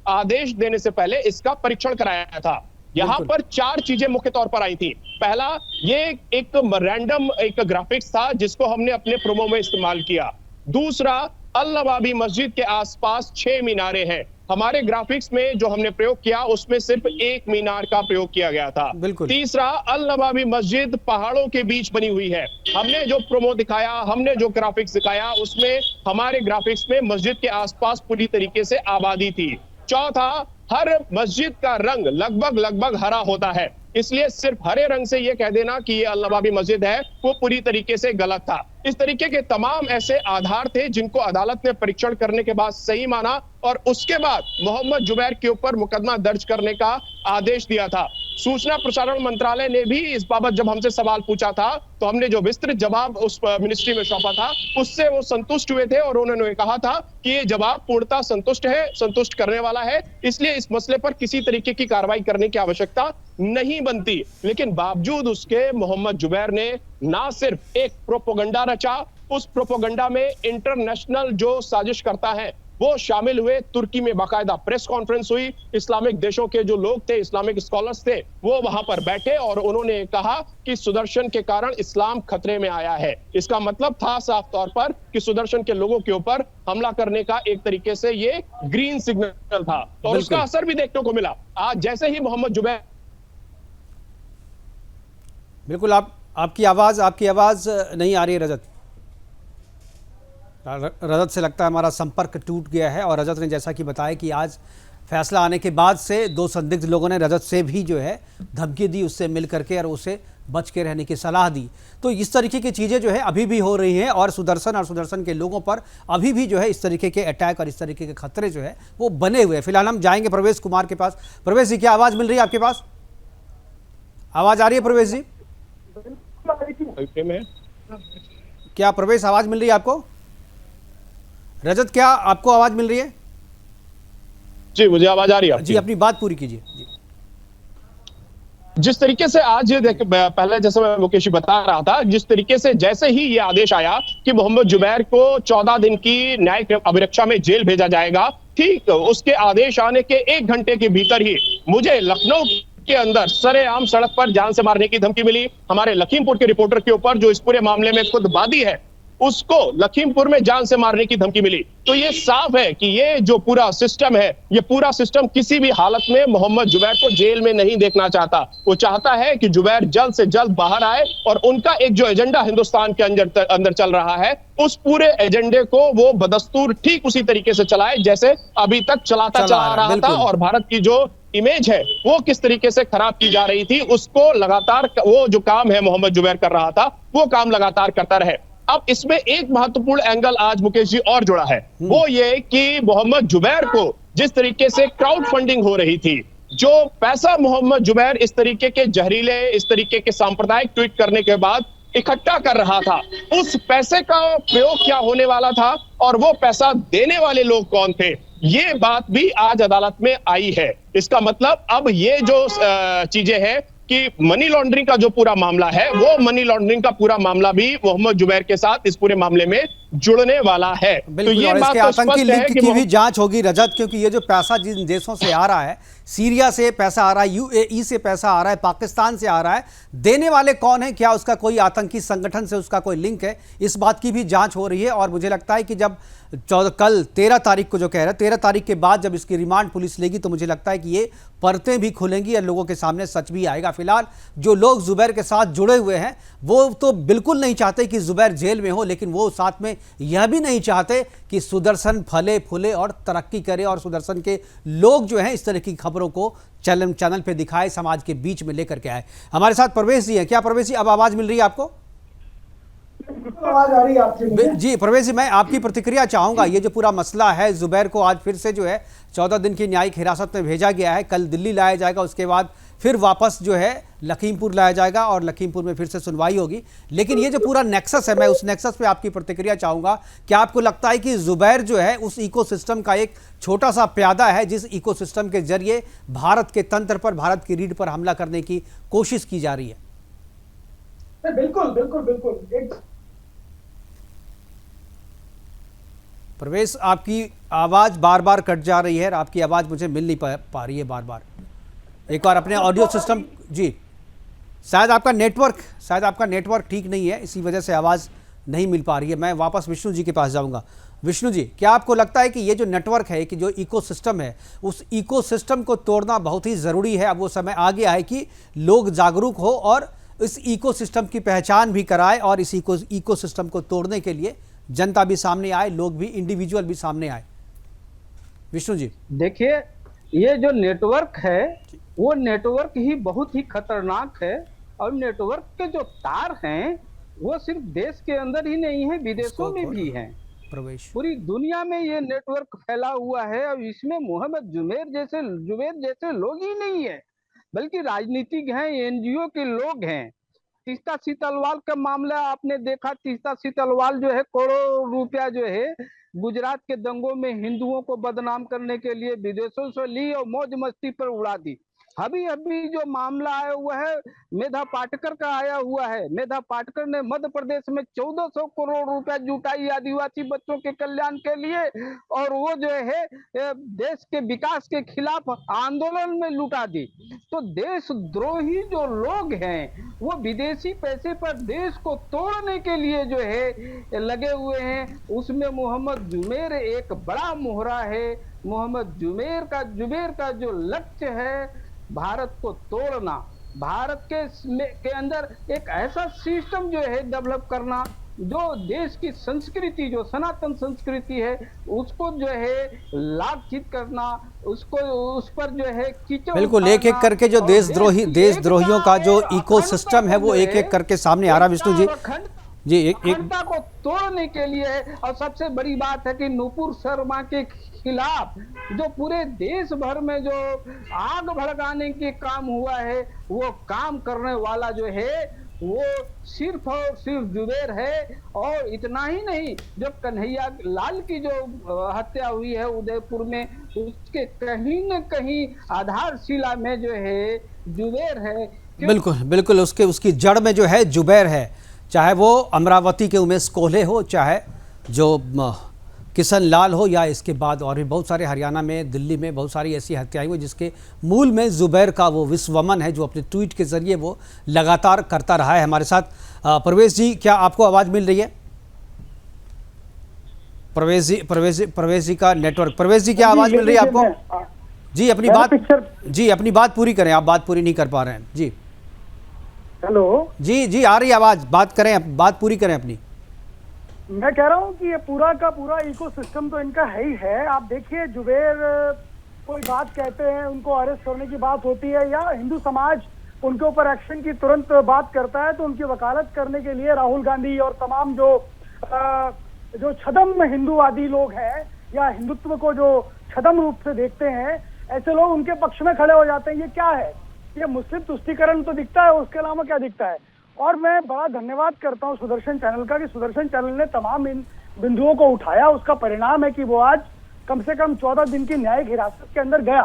Speaker 5: आदेश देने से पहले इसका परीक्षण कराया था। यहाँ पर 4 चीजें मुख्य तौर पर आई थी। पहला, ये एक रैंडम एक ग्राफिक्स था जिसको हमने अपने प्रोमो में इस्तेमाल किया। दूसरा, अल नवावी मस्जिद के आसपास 6 मीनारें हैं। हमारे ग्राफिक्स में जो हमने प्रयोग किया उसमें सिर्फ 1 मीनार का प्रयोग किया गया था। तीसरा, अल नवावी मस्जिद पहाड़ों के बीच बनी हुई है। हमने जो प्रोमो दिखाया, हमने जो ग्राफिक्स दिखाया, उसमें हमारे ग्राफिक्स में मस्जिद के आसपास पूरी तरीके से आबादी थी। चौथा, हर मस्जिद का रंग लगभग हरा होता है, इसलिए सिर्फ हरे रंग से ये कह देना कि ये अल नवावी मस्जिद है वो पूरी तरीके से गलत था। इस तरीके के तमाम ऐसे आधार थे जिनको अदालत ने परीक्षण करने के बाद सही माना, और उसके बाद मोहम्मद जुबैर के ऊपर मुकदमा दर्ज करने का आदेश दिया था। सूचना प्रसारण मंत्रालय ने भी इस बाबत जब हमसे सवाल पूछा था तो हमने जो विस्तृत जवाब उस मिनिस्ट्री में सौंपा था उससे वो संतुष्ट हुए थे, और उन्होंने कहा था कि ये जवाब पूर्णतः संतुष्ट करने वाला है, इसलिए इस मसले पर किसी तरीके की कार्रवाई करने की आवश्यकता नहीं बनती। लेकिन बावजूद उसके मोहम्मद जुबैर ने ना सिर्फ एक प्रोपोगंडा रचा, उस प्रोपोगंडा में इंटरनेशनल जो साजिश करता है वो शामिल हुए। तुर्की में बाकायदा प्रेस कॉन्फ्रेंस हुई, इस्लामिक देशों के जो लोग थे, इस्लामिक स्कॉलर्स थे, वो वहां पर बैठे और उन्होंने कहा कि सुदर्शन के कारण इस्लाम खतरे में आया है। इसका मतलब था साफ तौर पर कि सुदर्शन के लोगों के ऊपर हमला करने का एक तरीके से ये ग्रीन सिग्नल था, और उसका असर भी देखने को मिला। आज जैसे ही मोहम्मद जुबैर,
Speaker 1: बिल्कुल आपकी आवाज नहीं आ रही है रजत। रजत से लगता है हमारा संपर्क टूट गया है, और रजत ने जैसा कि बताया कि आज फैसला आने के बाद से 2 संदिग्ध लोगों ने रजत से भी जो है धमकी दी, उससे मिल करके और उसे बच के रहने की सलाह दी। तो इस तरीके की चीज़ें जो है अभी भी हो रही हैं, और सुदर्शन के लोगों पर अभी भी जो है इस तरीके के अटैक और इस तरीके के खतरे जो है वो बने हुए हैं। फिलहाल हम जाएंगे प्रवेश कुमार के पास। प्रवेश जी, क्या आवाज़ मिल रही है आपके पास? आवाज़ आ रही है प्रवेश जी? क्या प्रवेश आवाज़ मिल रही है आपको? रजत, क्या आपको आवाज मिल रही है?
Speaker 5: जी, मुझे आवाज आ रही है।
Speaker 1: जी, अपनी बात पूरी कीजिए।
Speaker 5: जिस तरीके से आज पहले जैसे मैं मुकेश बता रहा था, जिस तरीके से जैसे ही ये आदेश आया कि मोहम्मद जुबैर को 14 दिन की न्यायिक अभिरक्षा में जेल भेजा जाएगा, ठीक उसके आदेश आने के 1 घंटे के भीतर ही मुझे लखनऊ के अंदर सरेआम सड़क पर जान से मारने की धमकी मिली। हमारे लखीमपुर के रिपोर्टर के ऊपर जो इस पूरे मामले में खुद वादी है उसको लखीमपुर में जान से मारने की धमकी मिली। तो ये साफ है कि ये जो पूरा सिस्टम है, ये पूरा सिस्टम किसी भी हालत में मोहम्मद जुबैर को जेल में नहीं देखना चाहता। वो चाहता है कि जुबैर जल्द से जल्द बाहर आए और उनका एक जो एजेंडा हिंदुस्तान के अंदर चल रहा है, उस पूरे एजेंडे को वो बदस्तूर ठीक उसी तरीके से चलाए जैसे अभी तक चला रहा था। और भारत की जो इमेज है वो किस तरीके से खराब की जा रही थी, उसको लगातार वो जो काम है मोहम्मद जुबैर कर रहा था, वो काम लगातार करता रहे। अब इसमें एक महत्वपूर्ण एंगल आज मुकेश जी और जुड़ा है, वो ये कि मोहम्मद जुबैर को जिस तरीके से क्राउड फंडिंग हो रही थी, जो पैसा मोहम्मद जुबैर इस तरीके के जहरीले, इस तरीके के सांप्रदायिक ट्वीट करने के बाद इकट्ठा कर रहा था, उस पैसे का प्रयोग क्या होने वाला था और वो पैसा देने वाले लोग कौन थे, ये बात भी आज अदालत में आई है। इसका मतलब अब ये जो चीजें हैं कि मनी लॉन्ड्रिंग का जो पूरा मामला है, वो मनी लॉन्ड्रिंग का पूरा मामला भी मोहम्मद जुबैर के साथ इस पूरे मामले में जुड़ने वाला है। तो ये बात तो
Speaker 1: आतंकी लिंक की भी जांच होगी रजत, क्योंकि ये जो पैसा जिन देशों से आ रहा है, सीरिया से पैसा आ रहा है, यूएई से पैसा आ रहा है, पाकिस्तान से आ रहा है, देने वाले कौन है, क्या उसका कोई आतंकी संगठन से उसका कोई लिंक है, इस बात की भी जांच हो रही है। और मुझे लगता है कि जब कल 13 तारीख को जो कह रहे हैं, 13 तारीख के बाद जब इसकी रिमांड पुलिस लेगी तो मुझे लगता है कि ये परतें भी खुलेंगी और लोगों के सामने सच भी आएगा। फिलहाल जो लोग जुबैर के साथ जुड़े हुए हैं वो तो बिल्कुल नहीं चाहते कि जुबैर जेल में हो, लेकिन वो साथ में यह भी नहीं चाहते कि सुदर्शन फले फूले और तरक्की करे और सुदर्शन के लोग जो हैं इस तरह की खबरों को चैनल पे दिखाए, समाज के बीच में लेकर के आए। हमारे साथ परवेश जी हैं। क्या परवेश जी अब आवाज मिल रही है आपको?
Speaker 7: आवाज आ रही है आपसे?
Speaker 1: जी परवेश जी, मैं आपकी प्रतिक्रिया चाहूंगा। ये जो पूरा मसला है, जुबैर को आज फिर से जो है 14 दिन की न्यायिक हिरासत में भेजा गया है, कल दिल्ली लाया जाएगा, उसके बाद फिर वापस जो है लखीमपुर लाया जाएगा और लखीमपुर में फिर से सुनवाई होगी। लेकिन ये जो पूरा नेक्सस है, मैं उस नेक्सस पे आपकी प्रतिक्रिया चाहूंगा। क्या आपको लगता है कि जुबैर जो है उस इकोसिस्टम का एक छोटा सा प्यादा है जिस इकोसिस्टम के जरिए भारत के तंत्र पर, भारत की रीढ़ पर हमला करने की कोशिश की जा रही है?
Speaker 7: बिल्कुल बिल्कुल बिल्कुल।
Speaker 1: प्रवेश, आपकी आवाज बार बार कट जा रही है, आपकी आवाज मुझे मिल नहीं पा रही है बार बार। एक बार अपने ऑडियो सिस्टम, जी शायद आपका नेटवर्क ठीक नहीं है, इसी वजह से आवाज़ नहीं मिल पा रही है। मैं वापस विष्णु जी के पास जाऊंगा। विष्णु जी, क्या आपको लगता है कि ये जो नेटवर्क है, कि जो इकोसिस्टम है, उस इकोसिस्टम को तोड़ना बहुत ही ज़रूरी है? अब वो समय आ गया है कि लोग जागरूक हो और इस इकोसिस्टम की पहचान भी कराए और इस इकोसिस्टम को तोड़ने के लिए जनता भी सामने आए, लोग भी, इंडिविजुअल भी सामने आए। विष्णु जी,
Speaker 6: देखिए, ये जो नेटवर्क है वो नेटवर्क ही बहुत ही खतरनाक है और नेटवर्क के जो तार हैं वो सिर्फ देश के अंदर ही नहीं है, विदेशों में भी हैं।
Speaker 1: प्रवेश
Speaker 6: पूरी दुनिया में ये नेटवर्क फैला हुआ है और इसमें मोहम्मद जुबैर जैसे लोग ही नहीं है, बल्कि राजनीतिक हैं, एनजीओ के लोग हैं। तीस्ता सीतलवाल का मामला आपने देखा। तीस्ता सीतलवाल जो है करोड़ों रुपया जो है गुजरात के दंगों में हिंदुओं को बदनाम करने के लिए विदेशों से ली और मौज मस्ती पर उड़ा दी। अभी जो मामला आया हुआ है मेधा पाटकर का आया हुआ है। मेधा पाटकर ने मध्य प्रदेश में 1400 करोड़ रुपया जुटाई आदिवासी बच्चों के कल्याण के लिए और वो जो है देश के विकास के खिलाफ आंदोलन में लुटा दी। तो देशद्रोही जो लोग हैं वो विदेशी पैसे पर देश को तोड़ने के लिए जो है लगे हुए हैं। उसमें मोहम्मद जुबैर एक बड़ा मोहरा है। मोहम्मद जुबैर का जो लक्ष्य है भारत को तोड़ना, भारत के अंदर एक ऐसा सिस्टम जो है डेवलप करना जो देश की संस्कृति, जो सनातन संस्कृति है, उसको जो है लांछित करना, उसको उस पर जो है कीचड़।
Speaker 1: बिल्कुल, एक एक करके जो देशद्रोहियों का जो इकोसिस्टम है वो एक एक करके सामने आ रहा। विष्णु जी,
Speaker 6: अखंडता को तोड़ने के लिए। और सबसे बड़ी बात है कि नुपुर शर्मा के खिलाफ जो पूरे देश भर में जो आग भड़काने के काम हुआ है, वो काम करने वाला जो है वो सिर्फ और सिर्फ जुबैर है। और इतना ही नहीं, जो कन्हैया लाल की जो हत्या हुई है उदयपुर में, उसके कहीं न कहीं आधारशिला में जो है जुबैर है।
Speaker 1: बिल्कुल उसकी जड़ में जो है जुबैर है, चाहे वो अमरावती के उमेश कोल्हे हो, चाहे जो किशन लाल हो, या इसके बाद और भी बहुत सारे हरियाणा में, दिल्ली में बहुत सारी ऐसी हत्याएं हुई जिसके मूल में जुबैर का वो विश्वमन है जो अपने ट्वीट के जरिए वो लगातार करता रहा है। हमारे साथ परवेश जी, क्या आपको आवाज़ मिल रही है? प्रवेश जी का नेटवर्क। प्रवेश जी, क्या आवाज मिल रही है आपको? जी अपनी बात पूरी करें, आप बात पूरी नहीं कर पा रहे हैं जी।
Speaker 9: हेलो
Speaker 1: जी आ रही आवाज, बात करें, बात पूरी करें अपनी।
Speaker 9: मैं कह रहा हूँ कि ये पूरा का पूरा इकोसिस्टम तो इनका है ही है। आप देखिए, जुबैर कोई बात कहते हैं, उनको अरेस्ट करने की बात होती है या हिंदू समाज उनके ऊपर एक्शन की तुरंत बात करता है, तो उनकी वकालत करने के लिए राहुल गांधी और तमाम जो छदम हिंदूवादी लोग हैं या हिंदुत्व को जो छदम रूप से देखते हैं, ऐसे लोग उनके पक्ष में खड़े हो जाते हैं। ये क्या है? ये मुस्लिम तुष्टीकरण तो दिखता है, उसके अलावा क्या दिखता है? और मैं बड़ा धन्यवाद करता हूँ सुदर्शन चैनल का कि सुदर्शन चैनल ने तमाम इन बिंदुओं को उठाया। उसका परिणाम है कि वो आज कम से कम 14 दिन की न्यायिक हिरासत के अंदर गया।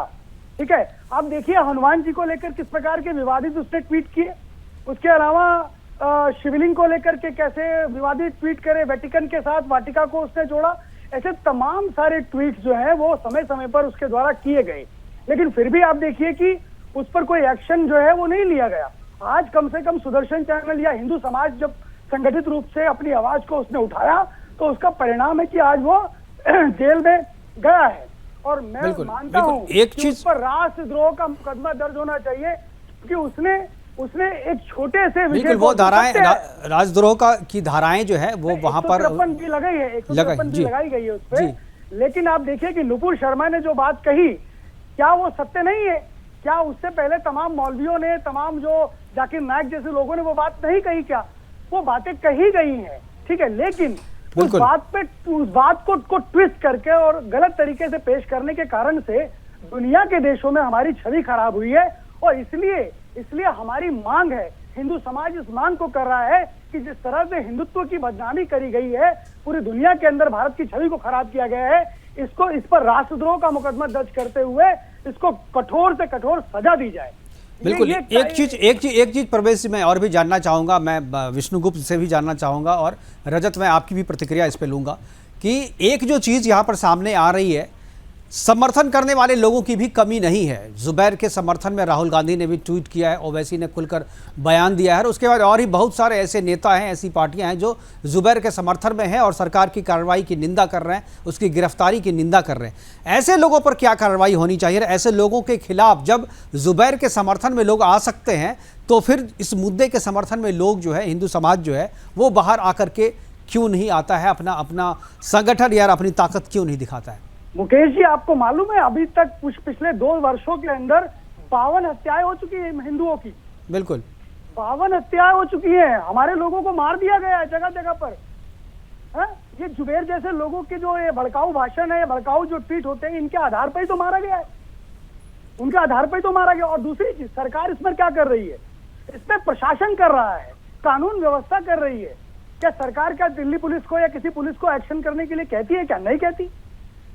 Speaker 9: ठीक है, आप देखिए हनुमान जी को लेकर किस प्रकार के विवादित उसने ट्वीट किए, उसके अलावा शिवलिंग को लेकर के कैसे विवादित ट्वीट करे, वेटिकन के साथ वाटिका को उसने जोड़ा। ऐसे तमाम सारे ट्वीट जो है वो समय समय पर उसके द्वारा किए गए, लेकिन फिर भी आप देखिए कि उस पर कोई एक्शन जो है वो नहीं लिया गया। आज कम से कम सुदर्शन चैनल या हिंदू समाज जब संगठित रूप से अपनी आवाज को उसने उठाया, तो उसका परिणाम है कि आज वो जेल में गया है। और मैं मानता हूं
Speaker 1: एक
Speaker 9: कि
Speaker 1: चीज
Speaker 9: उस पर राष्ट्रद्रोह का मुकदमा दर्ज होना चाहिए, क्योंकि उसने एक छोटे से विषय
Speaker 1: बिल्कुल वो धाराएं राजद्रोह की धाराएं जो है वो वहां पर
Speaker 9: भी लगाई है, 153 भी लगाई गई है उस पर। लेकिन आप देखिए कि नुपुर शर्मा ने जो बात कही, क्या वो सत्य नहीं है? क्या उससे पहले तमाम मौलवियों ने, तमाम जो जाकिर नायक जैसे लोगों ने वो बात नहीं कही? क्या वो बातें कही गई हैं, ठीक है, लेकिन उस बात को ट्विस्ट करके और गलत तरीके से पेश करने के कारण से दुनिया के देशों में हमारी छवि खराब हुई है। और इसलिए हमारी मांग है, हिंदू समाज इस मांग को कर रहा है कि जिस तरह से हिंदुत्व की बदनामी करी गई है, पूरी दुनिया के अंदर भारत की छवि को खराब किया गया है, इस पर राष्ट्रद्रोह का मुकदमा दर्ज करते हुए इसको कठोर से कठोर सजा दी जाए।
Speaker 1: बिल्कुल। एक चीज प्रवेश जी मैं और भी जानना चाहूंगा, मैं विष्णुगुप्त से भी जानना चाहूंगा और रजत मैं आपकी भी प्रतिक्रिया इस पे लूंगा कि एक जो चीज यहाँ पर सामने आ रही है, समर्थन करने वाले लोगों की भी कमी नहीं है। जुबैर के समर्थन में राहुल गांधी ने भी ट्वीट किया है, ओवैसी ने खुलकर बयान दिया है, और उसके बाद और ही बहुत सारे ऐसे नेता हैं, ऐसी पार्टियां हैं जो जुबैर के समर्थन में हैं और सरकार की कार्रवाई की निंदा कर रहे हैं, उसकी गिरफ्तारी की निंदा कर रहे हैं। ऐसे लोगों पर क्या कार्रवाई होनी चाहिए? ऐसे लोगों के खिलाफ जब जुबैर के समर्थन में लोग आ सकते हैं, तो फिर इस मुद्दे के समर्थन में लोग जो है, हिंदू समाज जो है, वो बाहर आकर के क्यों नहीं आता है, अपना संगठन या अपनी ताकत क्यों नहीं दिखाता है?
Speaker 9: मुकेश जी, आपको मालूम है अभी तक पिछले 2 वर्षों के अंदर 52 हत्याएं हो चुकी है हिंदुओं की।
Speaker 1: बिल्कुल
Speaker 9: 52 हत्याएं हो चुकी है, हमारे लोगों को मार दिया गया है जगह जगह पर। ये जुबैर जैसे लोगों के जो ये भड़काऊ भाषण है, भड़काऊ जो ट्वीट होते हैं, इनके आधार पर ही तो मारा गया है, उनके आधार पर ही तो मारा गया। और दूसरी चीज, सरकार इसमें क्या कर रही है? इसमें प्रशासन कर रहा है, कानून व्यवस्था कर रही है। क्या सरकार क्या दिल्ली पुलिस को या किसी पुलिस को एक्शन करने के लिए कहती है? क्या नहीं कहती?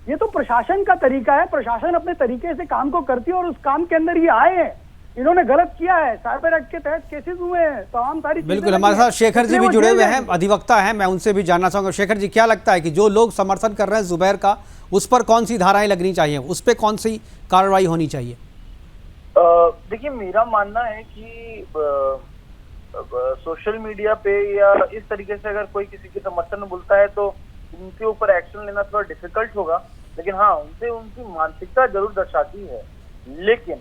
Speaker 9: ये तो प्रशासन का तरीका है, प्रशासन अपने तरीके से काम को करती है और उस काम के अंदर ये आए हैं, इन्होंने गलत किया है, साइबर एक्ट के तहत केसेस हुए हैं, तमाम सारी।
Speaker 1: बिल्कुल, हमारे साथ शेखर जी भी जुड़े हुए हैं, अधिवक्ता हैं, मैं उनसे भी जानना चाहूंगा। शेखर जी, क्या लगता है कि जो लोग समर्थन कर रहे हैं जुबैर का, उस पर कौन सी धाराएं लगनी चाहिए, उस पर कौन सी कार्रवाई होनी चाहिए?
Speaker 8: देखिए, मेरा मानना है कि सोशल मीडिया पे या इस तरीके से अगर कोई किसी के समर्थन में बोलता है तो उनके ऊपर एक्शन लेना थोड़ा डिफिकल्ट होगा, लेकिन हाँ, उनसे उनकी मानसिकता जरूर दर्शाती है। लेकिन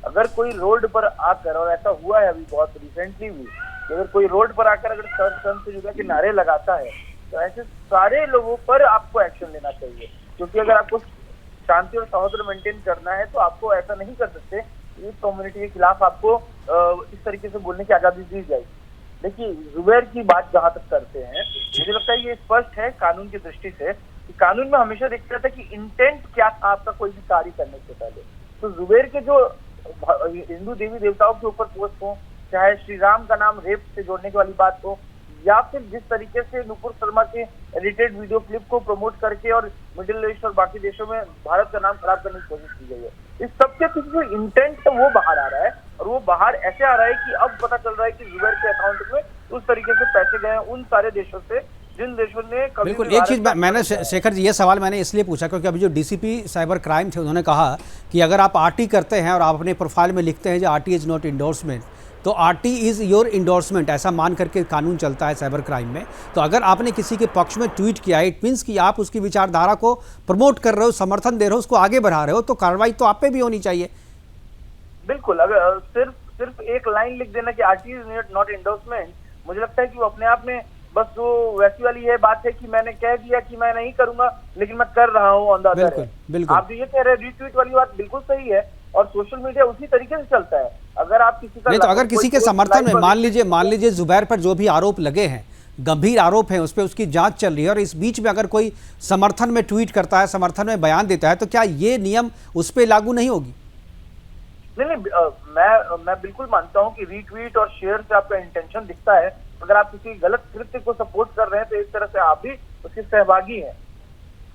Speaker 8: अगर कोई रोड पर आकर, और ऐसा हुआ है अभी बहुत रिसेंटली भी, अगर कोई रोड पर आकर अगर सर से जुड़ा के नारे लगाता है, तो ऐसे सारे लोगों पर आपको एक्शन लेना चाहिए। क्योंकि अगर आपको शांति और सौहार्द मेंटेन करना है तो आपको ऐसा नहीं कर सकते, इस कम्युनिटी के खिलाफ आपको इस तरीके से बोलने की आजादी दी जाएगी। देखिए, जुबैर की बात जहां तक करते हैं, मुझे लगता है ये स्पष्ट है कानून की दृष्टि से कि कानून में हमेशा देखता था कि इंटेंट क्या था आपका कोई भी कार्य करने से पहले। तो जुबैर के जो हिंदू देवी देवताओं के ऊपर पोस्ट हो, चाहे श्री राम का नाम रेप से जोड़ने की वाली बात हो, या फिर जिस तरीके से नुपुर शर्मा के एडिटेड वीडियो क्लिप को प्रमोट करके और मिडिल ईस्ट और बाकी देशों में भारत का नाम खराब करने की कोशिश की गई है, इस सबके पीछे जो इंटेंट है वो बाहर आ रहा है। और वो बाहर ऐसे आ रहा है कि अब पता चल रहा है कि जुबैर के अकाउंट में उस तरीके से पैसे गए उन सारे देशों से जिन देशों ने कभी।
Speaker 1: बिल्कुल, एक चीज मैंने शेखर जी, ये सवाल मैंने इसलिए पूछा क्योंकि अभी जो डीसीपी साइबर क्राइम थे, उन्होंने कहा कि अगर आप आरटी करते हैं और आप अपने प्रोफाइल में लिखते हैं जो आरटी इज नॉट इंडोर्समेंट, तो आरटी इज़ योर इंडोर्समेंट, ऐसा मान करके कानून चलता है साइबर क्राइम में। तो अगर आपने किसी के पक्ष में ट्वीट किया है, इट मीन्स कि आप उसकी विचारधारा को प्रमोट कर रहे हो, समर्थन दे रहे हो, उसको आगे बढ़ा रहे हो, तो कार्रवाई तो आप पे भी होनी चाहिए।
Speaker 8: बिल्कुल, अगर सिर्फ एक लाइन लिख देना कि आरटी इज नॉट एंडोर्समेंट, मुझे लगता है कि वो अपने आप में बस वो वैसी वाली है बात है कि मैंने कह दिया कि मैं नहीं करूंगा लेकिन मैं कर रहा हूं ऑन द अदर हैंड।
Speaker 1: बिल्कुल।
Speaker 8: आप जो ये कह रहे हैं रीट्वीट वाली बात बिल्कुल सही है, और सोशल मीडिया उसी तरीके से चलता है। अगर आप किसी का
Speaker 1: नहीं तो अगर किसी के समर्थन में मान लीजिए जुबैर पर जो भी आरोप लगे हैं, गंभीर आरोप हैं, उस पर उसकी जांच चल रही है, और इस बीच में अगर कोई समर्थन में ट्वीट करता है, समर्थन में बयान देता है, तो क्या ये नियम उस पर लागू नहीं होगी?
Speaker 8: नहीं, मैं बिल्कुल मानता हूं कि रीट्वीट और शेयर से आपका इंटेंशन दिखता है। अगर आप किसी गलत कृत्य को सपोर्ट कर रहे हैं तो एक तरह से आप भी उसके सहभागी हैं।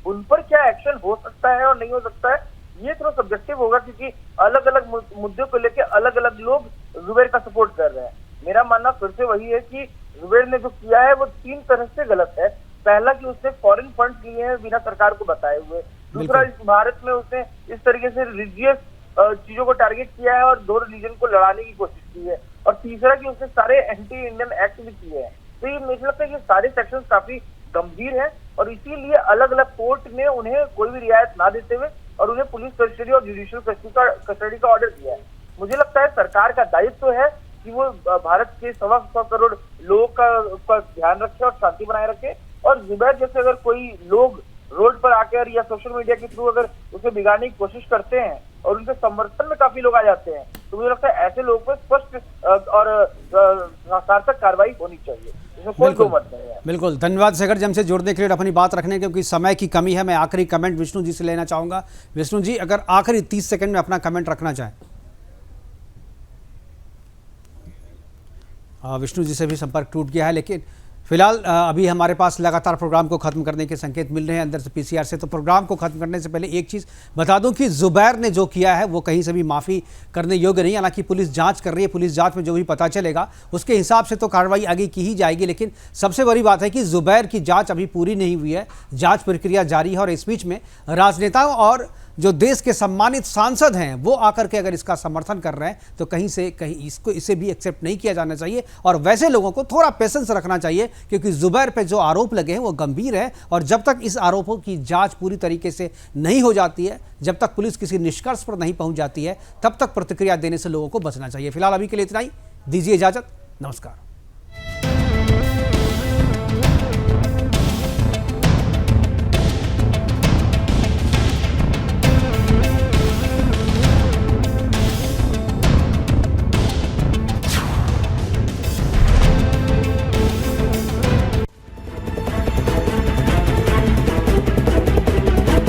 Speaker 8: उन पर क्या एक्शन हो सकता है और नहीं हो सकता है ये थोड़ा सब्जेक्टिव होगा, क्योंकि अलग अलग मुद्दों को लेकर अलग अलग लोग जुबैर का सपोर्ट कर रहे हैं। मेरा मानना फिर से वही है कि जुबैर ने जो किया है वो 3 तरह से गलत है। पहला कि उसने फॉरेन फंड्स लिए हैं बिना सरकार को बताए हुए। दूसरा, इस भारत में उसने इस तरीके से रिलीजियस चीजों को टारगेट किया है और 2 रिलीजन को लड़ाने की कोशिश की है। और तीसरा कि उसने सारे एंटी इंडियन एक्ट भी किए हैं। तो ये मुझे लगता है कि सारे सेक्शंस काफी गंभीर हैं, और इसीलिए अलग अलग कोर्ट ने उन्हें कोई भी रियायत ना देते हुए और उन्हें पुलिस कस्टडी और जुडिशियल कस्टडी का ऑर्डर दिया है। मुझे लगता है सरकार का दायित्व है कि वो भारत के 125 करोड़ लोगों का ध्यान रखे और शांति बनाए रखे। और जुबैर जैसे अगर कोई लोग रोड पर आकर या सोशल मीडिया के थ्रू अगर उसे बिगाड़ने की कोशिश करते हैं और उनके समर्थन में काफी लोग आ जाते हैं, तो मुझे लगता है ऐसे लोगों पर स्पष्ट और सार्थक कार्रवाई होनी चाहिए, इसमें कोई दो मत नहीं है।
Speaker 1: बिल्कुल, धन्यवाद शेखर जी हमसे जुड़ने के लिए, अपनी बात रखने, क्योंकि समय की कमी है। मैं आखिरी कमेंट विष्णु जी से लेना चाहूंगा। विष्णु जी, अगर आखिरी 30 सेकंड में अपना कमेंट रखना चाहें। विष्णु जी से भी संपर्क टूट गया है, लेकिन फिलहाल अभी हमारे पास लगातार प्रोग्राम को खत्म करने के संकेत मिल रहे हैं अंदर से पीसीआर से। तो प्रोग्राम को खत्म करने से पहले एक चीज़ बता दूं कि जुबैर ने जो किया है वो कहीं से भी माफ़ी करने योग्य नहीं। हालांकि पुलिस जांच कर रही है, पुलिस जांच में जो भी पता चलेगा उसके हिसाब से तो कार्रवाई आगे की ही जाएगी। लेकिन सबसे बड़ी बात है कि जुबैर की जाँच अभी पूरी नहीं हुई है, जाँच प्रक्रिया जारी है। और इस बीच में राजनेताओं और जो देश के सम्मानित सांसद हैं वो आकर के अगर इसका समर्थन कर रहे हैं तो कहीं इसे भी एक्सेप्ट नहीं किया जाना चाहिए। और वैसे लोगों को थोड़ा पेशेंस रखना चाहिए, क्योंकि जुबैर पे जो आरोप लगे हैं वो गंभीर है, और जब तक इस आरोपों की जांच पूरी तरीके से नहीं हो जाती है, जब तक पुलिस किसी निष्कर्ष पर नहीं पहुंच जाती है, तब तक प्रतिक्रिया देने से लोगों को बचना चाहिए। फिलहाल अभी के लिए इतना ही, दीजिए इजाजत, नमस्कार।